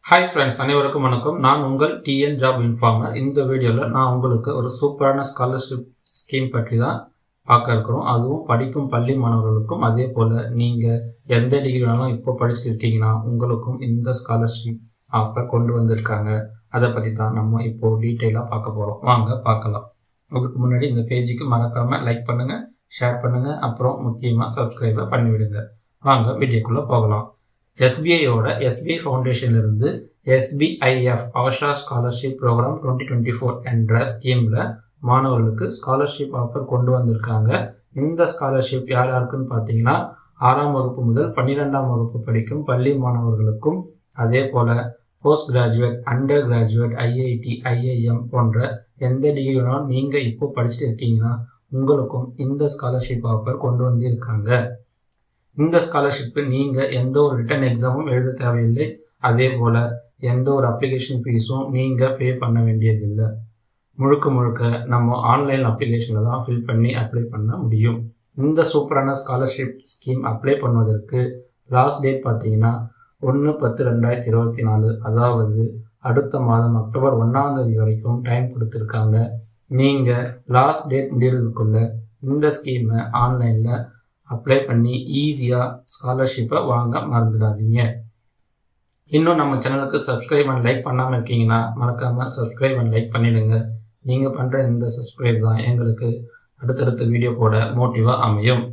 Hi friends, அனைவருக்கும் வணக்கம். நான் உங்கள் டிஎன் ஜாப் இன்ஃபார்மர். இந்த வீடியோவில் நான் உங்களுக்கு ஒரு சூப்பரான ஸ்காலர்ஷிப் ஸ்கீம் பற்றி தான் பார்க்க இருக்கிறோம். அதுவும் படிக்கும் பள்ளி மாணவர்களுக்கும், அதே போல் நீங்கள் எந்த டிகிரினாலும் இப்போ படிச்சுருக்கீங்கன்னா உங்களுக்கும் இந்த ஸ்காலர்ஷிப் ஆஃபர் கொண்டு வந்திருக்காங்க. அதை பற்றி தான் நம்ம இப்போது டீட்டெயிலாக பார்க்க போகிறோம். வாங்க பார்க்கலாம். அதுக்கு முன்னாடி இந்த பேஜுக்கு மறக்காமல் லைக் பண்ணுங்கள், ஷேர் பண்ணுங்கள், அப்புறம் முக்கியமாக சப்ஸ்கிரைபை பண்ணிவிடுங்க. வாங்க வீடியோக்குள்ளே போகலாம். எஸ்பிஐயோட எஸ்பிஐ ஃபவுண்டேஷன்லேருந்து SBIF ஆஷா ஸ்காலர்ஷிப் ப்ரோக்ராம் 2024 என்ற ஸ்கீமில் மாணவர்களுக்கு ஸ்காலர்ஷிப் ஆஃபர் கொண்டு வந்திருக்காங்க. இந்த ஸ்காலர்ஷிப் யார் யாருக்குன்னு பார்த்தீங்கன்னா 6ஆம் வகுப்பு முதல் 12ஆம் வகுப்பு படிக்கும் பள்ளி மாணவர்களுக்கும், அதே போல் post graduate, undergraduate, IIT, IIM போன்ற எந்த டிகிரினாலும் நீங்கள் இப்போ படிச்சுட்டு இருக்கீங்கன்னா உங்களுக்கும் இந்த ஸ்காலர்ஷிப் ஆஃபர் கொண்டு வந்திருக்காங்க. இந்த ஸ்காலர்ஷிப்பு நீங்கள் எந்த ஒரு ரிட்டன் எக்ஸாமும் எழுத தேவையில்லை. அதே போல் எந்த ஒரு அப்ளிகேஷன் ஃபீஸும் நீங்கள் பே பண்ண வேண்டியதில்லை. முழுக்க நம்ம ஆன்லைன் அப்ளிகேஷனில் தான் ஃபில் பண்ணி அப்ளை பண்ண முடியும். இந்த சூப்பரான ஸ்காலர்ஷிப் ஸ்கீம் அப்ளை பண்ணுவதற்கு லாஸ்ட் டேட் பார்த்தீங்கன்னா 1/10/2024, அதாவது அடுத்த மாதம் அக்டோபர் 1ஆம் தேதி வரைக்கும் டைம் கொடுத்துருக்காங்க. நீங்கள் லாஸ்ட் டேட் முடிகிறதுக்குள்ளே இந்த ஸ்கீமை ஆன்லைனில் அப்ளை பண்ணி ஈஸியாக ஸ்காலர்ஷிப்பை வாங்க மறந்துடாதீங்க. இன்னும் நம்ம சேனலுக்கு சப்ஸ்கிரைப் அண்ட் லைக் பண்ணாமல் இருக்கீங்கன்னா மறக்காமல் சப்ஸ்கிரைப் அண்ட் லைக் பண்ணிவிடுங்க. நீங்கள் பண்ணுற இந்த சப்ஸ்கிரைப் தான் எங்களுக்கு அடுத்தடுத்த வீடியோ போட மோட்டிவாக அமையும்.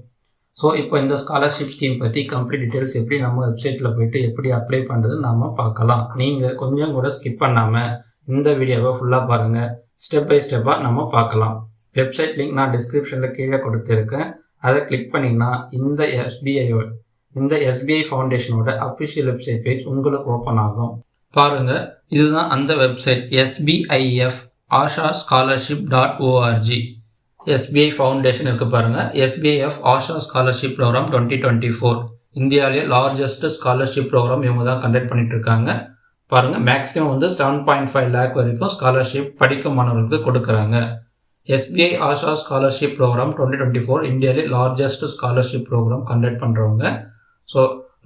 ஸோ இப்போ இந்த ஸ்காலர்ஷிப் ஸ்கீம் பற்றி கம்ப்ளீட் டீட்டெயில்ஸ் எப்படி நம்ம வெப்சைட்டில் போய்ட்டு எப்படி அப்ளை பண்ணுறதுன்னு நம்ம பார்க்கலாம். நீங்கள் கொஞ்சம் கூட ஸ்கிப் பண்ணாமல் இந்த வீடியோவை ஃபுல்லாக பாருங்கள். ஸ்டெப் பை ஸ்டெப்பாக நம்ம பார்க்கலாம். வெப்சைட் லிங்க் நான் டிஸ்கிரிப்ஷனில் கீழே கொடுத்துருக்கேன். அதை கிளிக் பண்ணிங்கன்னா இந்த SBI ஃபவுண்டேஷனோட அஃபிஷியல் வெப்சைட் பேஜ் உங்களுக்கு ஓப்பன் ஆகும். பாருங்கள், இதுதான் அந்த website SBIF Asha scholarship.org. SBI foundation இருக்குது பாருங்கள். SBIF ஆஷா ஸ்காலர்ஷிப் ப்ரோக்ராம் 2024 இந்தியாவிலே லார்ஜஸ்ட் ஸ்காலர்ஷிப் ப்ரோக்ராம் இவங்க தான் கண்டக்ட் பண்ணிட்டு இருக்காங்க. பாருங்கள், மேக்ஸிமம் வந்து 7.5 lakh வரைக்கும் ஸ்காலர்ஷிப் படிக்கும் மாணவர்களுக்கு கொடுக்குறாங்க. SBI ஆஷா ஸ்காலர்ஷிப் ப்ரோக்ராம் 2024 இந்தியாவிலே லார்ஜஸ்ட் ஸ்காலர்ஷிப் ப்ரோக்ராம் கண்டக்ட் பண்ணுறவங்க. ஸோ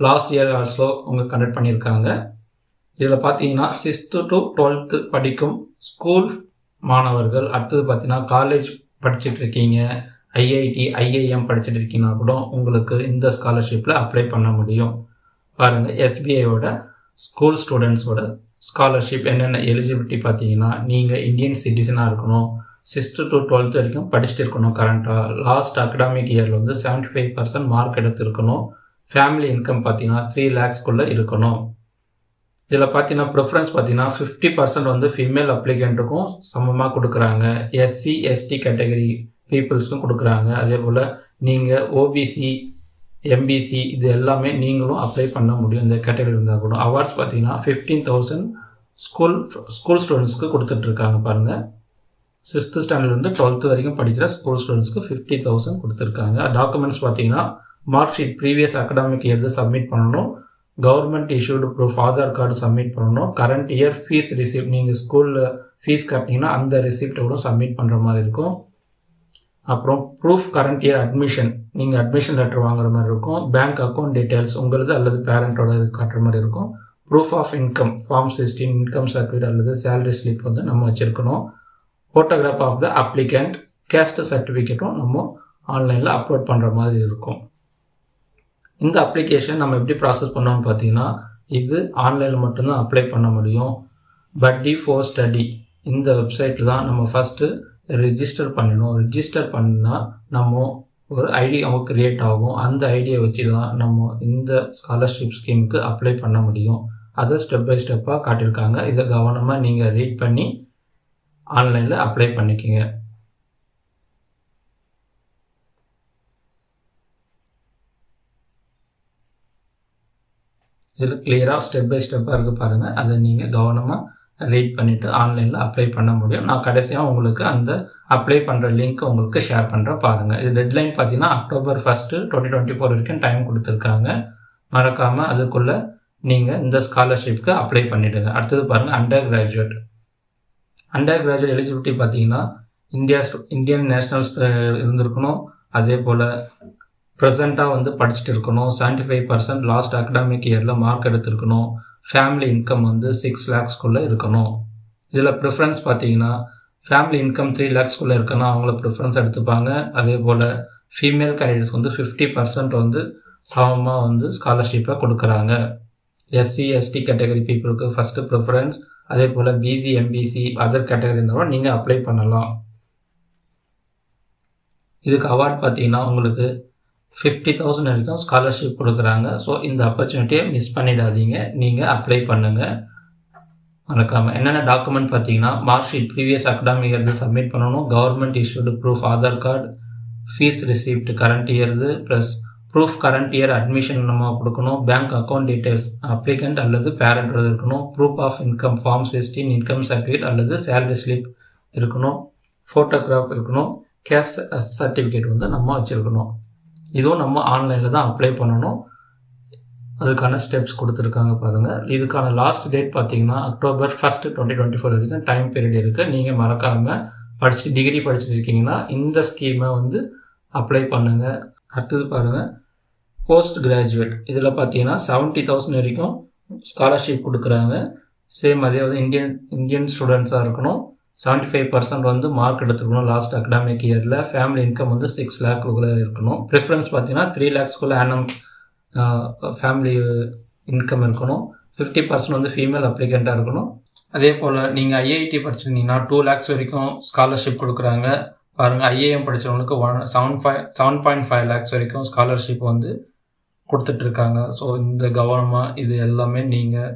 லாஸ்ட் இயர் ஆல்சோ அவங்க கண்டக்ட் பண்ணியிருக்காங்க. இதில் பார்த்தீங்கன்னா 6th to 12th படிக்கும் ஸ்கூல் மாணவர்கள், அடுத்தது பார்த்தீங்கன்னா காலேஜ் படிச்சுட்டு இருக்கீங்க, IIT, IIM படிச்சுட்டு இருக்கீங்கன்னா கூட உங்களுக்கு இந்த ஸ்காலர்ஷிப்பில் அப்ளை பண்ண முடியும். பாருங்கள், SBIயோட ஸ்கூல் ஸ்டூடெண்ட்ஸோட ஸ்காலர்ஷிப் என்னென்ன எலிஜிபிலிட்டி பார்த்தீங்கன்னா, நீங்கள் இந்தியன் சிட்டிசனாக இருக்கணும், 6th to 12th வரைக்கும் படிச்சுட்டு இருக்கணும், கரண்ட்டாக லாஸ்ட் அகடாமிக் இயரில் வந்து 75% மார்க் எடுத்துருக்கணும், ஃபேமிலி இன்கம் பார்த்தீங்கன்னா 3 lakhsக்குள்ளே இருக்கணும். இதில் பார்த்தீங்கன்னா ப்ரிஃபரன்ஸ் பார்த்தீங்கன்னா 50% வந்து ஃபீமேல் அப்ளிகண்ட்டுக்கும் சமமாக கொடுக்குறாங்க, SC ST கேட்டகரி பீப்புள்ஸ்க்கும் கொடுக்குறாங்க. அதே போல் நீங்கள் OBC MBC இது எல்லாமே நீங்களும் அப்ளை பண்ண முடியும். இந்த கேட்டகரி இருந்தால் கூட அவார்ட்ஸ் பார்த்தீங்கன்னா 15,000 ஸ்கூல் ஸ்டூடெண்ட்ஸ்க்கு கொடுத்துட்ருக்காங்க. பாருங்கள், 6th ஸ்டாண்டர்ட்லேருந்து 12th வரைக்கும் படிக்கிற ஸ்கூல் ஸ்டூடெண்ட்ஸ்க்கு 50,000 கொடுத்துருக்காங்க. டாக்குமெண்ட்ஸ் பார்த்தீங்கன்னா mark sheet previous academic year submit பண்ணணும், government issued proof Aadhaar card submit பண்ணணும், கரண்ட் இயர் ஃபீஸ் ரிசிப்ட் நீங்கள் ஸ்கூலில் ஃபீஸ் கட்டினீங்கன்னா அந்த ரிசிப்டை கூட சப்மிட் பண்ணுற மாதிரி இருக்கும். அப்புறம் ப்ரூஃப் கரண்ட் இயர் அட்மிஷன், நீங்கள் அட்மிஷன் லெட்டர் வாங்குற மாதிரி இருக்கும், பேங்க் அக்கௌண்ட் டீட்டெயில்ஸ் உங்களது அல்லது பேரண்ட்டோட இது காட்டுற மாதிரி இருக்கும், proof of income form 16 income certificate அல்லது சேலரி ஸ்லிப் வந்து நம்ம வச்சுருக்கணும், photograph of the applicant, caste சர்டிஃபிகேட்டும் நம்ம ஆன்லைனில் அப்லோட் பண்ணுற மாதிரி இருக்கும். இந்த அப்ளிகேஷன் நம்ம எப்படி ப்ராசஸ் பண்ணோம்னு பார்த்தீங்கன்னா, இது ஆன்லைனில் மட்டும்தான் அப்ளை பண்ண முடியும். Buddy for Study இந்த வெப்சைட்டில் தான் நம்ம ஃபஸ்ட்டு ரிஜிஸ்டர் பண்ணணும். ரிஜிஸ்டர் பண்ணால் நம்ம ஒரு ஐடி அவங்க க்ரியேட் ஆகும். அந்த ஐடியை வச்சு தான் நம்ம இந்த ஸ்காலர்ஷிப் ஸ்கீமுக்கு அப்ளை பண்ண முடியும். அதை ஸ்டெப் பை ஸ்டெப்பாக காட்டியிருக்காங்க. இதை கவனமாக நீங்கள் ரீட் பண்ணி ஆன்லைனில் அப்ளை பண்ணிக்கோங்க. இதில் கிளியராக ஸ்டெப் பை ஸ்டெப்பாக இருக்குது பாருங்கள். அதை நீங்கள் கவனமாக ரீட் பண்ணிவிட்டு ஆன்லைனில் அப்ளை பண்ண முடியும். நான் கடைசியாக உங்களுக்கு அந்த அப்ளை பண்ணுற லிங்க் உங்களுக்கு ஷேர் பண்ணுறேன் பாருங்கள். இது டெட்லைன் பார்த்தீங்கன்னா அக்டோபர் 1, 2024 வரைக்கும் டைம் கொடுத்துருக்காங்க. மறக்காமல் அதுக்குள்ளே நீங்கள் இந்த ஸ்காலர்ஷிப்க்கு அப்ளை பண்ணிவிடுங்க. அடுத்தது பாருங்கள், அண்டர் கிராஜுவேட் எலிஜிபிலிட்டி பார்த்தீங்கன்னா இந்தியன் நேஷ்னல்ஸ் இருந்திருக்கணும், அதே போல் ப்ரெசண்ட்டாக வந்து படிச்சுட்டு இருக்கணும், 75% லாஸ்ட் அகடாமிக் இயரில் மார்க் எடுத்துருக்கணும், ஃபேமிலி இன்கம் வந்து 6 lakhsக்குள்ளே இருக்கணும். இதில் ப்ரிஃபரன்ஸ் பார்த்தீங்கன்னா ஃபேமிலி இன்கம் 3 lakhsக்குள்ளே இருக்குன்னா அவங்கள ப்ரிஃபரன்ஸ் எடுத்துப்பாங்க. அதே போல் ஃபீமேல் கேண்டிடேட்ஸ் வந்து 50% வந்து சமமாக வந்து ஸ்காலர்ஷிப்பை கொடுக்குறாங்க. எஸ்சி எஸ்டி கேட்டகரி பீப்புளுக்கு ஃபஸ்ட்டு ப்ரிஃபரன்ஸ். அதே போல் பிசி எம்பிசி அதர் கேட்டகரி இருந்தாலும் நீங்கள் அப்ளை பண்ணலாம். இதுக்கு அவார்ட் பார்த்தீங்கன்னா உங்களுக்கு 50,000 வரைக்கும் ஸ்காலர்ஷிப் கொடுக்குறாங்க. ஸோ இந்த ஆப்பர்ச்சுனிட்டியை மிஸ் பண்ணிடாதீங்க, நீங்கள் அப்ளை பண்ணுங்கள் மறக்காமல். என்னென்ன டாக்குமெண்ட் பார்த்தீங்கன்னா மார்க் ஷீட் ப்ரீவியஸ் அகாடமிக் இயர்து சப்மிட் பண்ணணும், government issued proof Aadhaar card, fees receipt current இயர்து plus proof current year admission நம்ம கொடுக்கணும், பேங்க் அக்கௌண்ட் டீட்டெயில்ஸ் அப்ளிகண்ட் அல்லது பேரண்ட் இருக்கணும், proof of income form 16 income certificate அல்லது சேலரி ஸ்லிப் இருக்கணும், ஃபோட்டோகிராஃப் இருக்கணும், கேஸ்ட் சர்டிஃபிகேட் வந்து நம்ம வச்சுருக்கணும். இதுவும் நம்ம ஆன்லைனில் தான் அப்ளை பண்ணணும். அதுக்கான ஸ்டெப்ஸ் கொடுத்துருக்காங்க பாருங்கள். இதுக்கான லாஸ்ட் டேட் பார்த்தீங்கன்னா October 1, 2024 வரைக்கும் டைம் பீரியட் இருக்குது. நீங்கள் மறக்காமல் டிகிரி படிச்சுட்டு இருக்கீங்கன்னா இந்த ஸ்கீமை வந்து அப்ளை பண்ணுங்கள். அடுத்தது பாருங்கள் போஸ்ட் கிராஜுவேட். இதில் பார்த்தீங்கன்னா 70,000 வரைக்கும் ஸ்காலர்ஷிப் கொடுக்குறாங்க. சேம் அதே வந்து இந்தியன் ஸ்டூடெண்ட்ஸாக இருக்கணும். 75% வந்து மார்க் எடுத்துக்கணும் லாஸ்ட் அகாடமிக் இயரில். ஃபேமிலி இன்கம் வந்து 6 lakhக்குள்ளே இருக்கணும். ப்ரிஃபரன்ஸ் பார்த்தீங்கன்னா 3 lakhsக்குள்ளே ஆனம் ஃபேமிலி இன்கம் இருக்கணும். 50% வந்து ஃபீமேல் அப்ளிகண்ட்டாக இருக்கணும். அதே போல் நீங்கள் ஐஐடி படிச்சிருந்தீங்கன்னா 2 lakhs வரைக்கும் ஸ்காலர்ஷிப் கொடுக்குறாங்க. பாருங்கள் ஐஏஎம் படித்தவங்களுக்கு 7.5 lakhs வரைக்கும் ஸ்காலர்ஷிப் வந்து கொடுத்துட்ருக்காங்க. ஸோ இந்த கவனமாக இது எல்லாமே நீங்கள்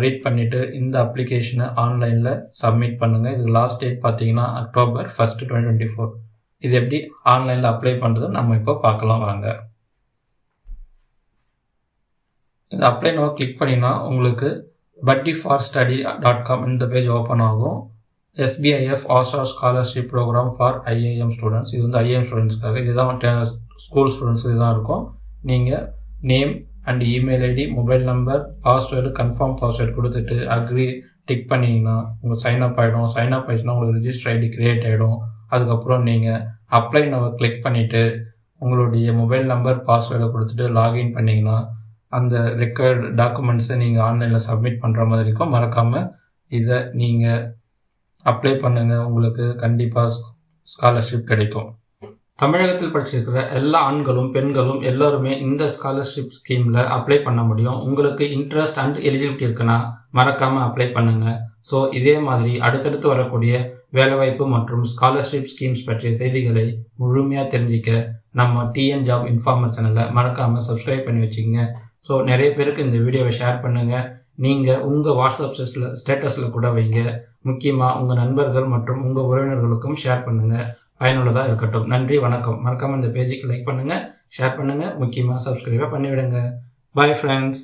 ரீட் பண்ணிவிட்டு இந்த அப்ளிகேஷனை ஆன்லைனில் சப்மிட் பண்ணுங்கள். இதுக்கு லாஸ்ட் டேட் பார்த்தீங்கன்னா October 1, 2024. இது எப்படி ஆன்லைனில் அப்ளை பண்ணுறது நம்ம இப்போ பார்க்கலாம் வாங்க. இந்த அப்ளை நோ கிளிக் பண்ணினா உங்களுக்கு buddyforstudy.com இந்த பேஜ் ஓப்பன் ஆகும். SBIF Asha scholarship program for IAM students. இது வந்து ஐஏஎம் ஸ்டூடெண்ட்ஸ்க்காக. இதுதான் ஸ்கூல் ஸ்டூடெண்ட்ஸ் இதுதான் இருக்கும். நீங்கள் name and email ID, mobile number, password, confirm password கொடுத்துட்டு அக்ரி டிக் பண்ணிங்கன்னா உங்கள் சைன்அப் ஆகிடும். சைன்அப் ஆகிடுச்சுன்னா உங்களுக்கு ரிஜிஸ்டர் ஐடி க்ரியேட் ஆகிடும். அதுக்கப்புறம் நீங்கள் அப்ளை நவ் கிளிக் பண்ணிவிட்டு உங்களுடைய மொபைல் நம்பர் பாஸ்வேர்டை கொடுத்துட்டு லாகின் பண்ணிங்கன்னா அந்த ரெக்கார்டு டாக்குமெண்ட்ஸை நீங்கள் ஆன்லைனில் சப்மிட் பண்ணுற மாதிரி இருக்கும். மறக்காமல் இதை நீங்கள் அப்ளை பண்ணுங்கள், உங்களுக்கு கண்டிப்பாக ஸ்காலர்ஷிப் கிடைக்கும். தமிழகத்தில் படிச்சிருக்கிற எல்லா ஆண்களும் பெண்களும் எல்லோருமே இந்த ஸ்காலர்ஷிப் ஸ்கீமில் அப்ளை பண்ண முடியும். உங்களுக்கு இன்ட்ரெஸ்ட் அண்ட் எலிஜிபிலிட்டி இருக்குன்னா மறக்காமல் அப்ளை பண்ணுங்கள். ஸோ இதே மாதிரி அடுத்தடுத்து வரக்கூடிய வேலைவாய்ப்பு மற்றும் ஸ்காலர்ஷிப் ஸ்கீம்ஸ் பற்றிய செய்திகளை முழுமையாக தெரிஞ்சிக்க நம்ம டிஎன் ஜாப் இன்ஃபார்மர் சேனலை மறக்காமல் சப்ஸ்கிரைப் பண்ணி வச்சுக்கோங்க. ஸோ நிறைய பேருக்கு இந்த வீடியோவை ஷேர் பண்ணுங்கள். நீங்கள் உங்கள் வாட்ஸ்அப் ஸ்டேட்டஸில் கூட வைங்க. முக்கியமாக உங்கள் நண்பர்கள் மற்றும் உங்கள் உறவினர்களுக்கும் ஷேர் பண்ணுங்கள். பயனுள்ளதாக இருக்கட்டும். நன்றி, வணக்கம். மறக்காமல் இந்த பேஜுக்கு லைக் பண்ணுங்கள், ஷேர் பண்ணுங்கள், முக்கியமாக சப்ஸ்கிரைபாக பண்ணிவிடுங்க. Bye friends.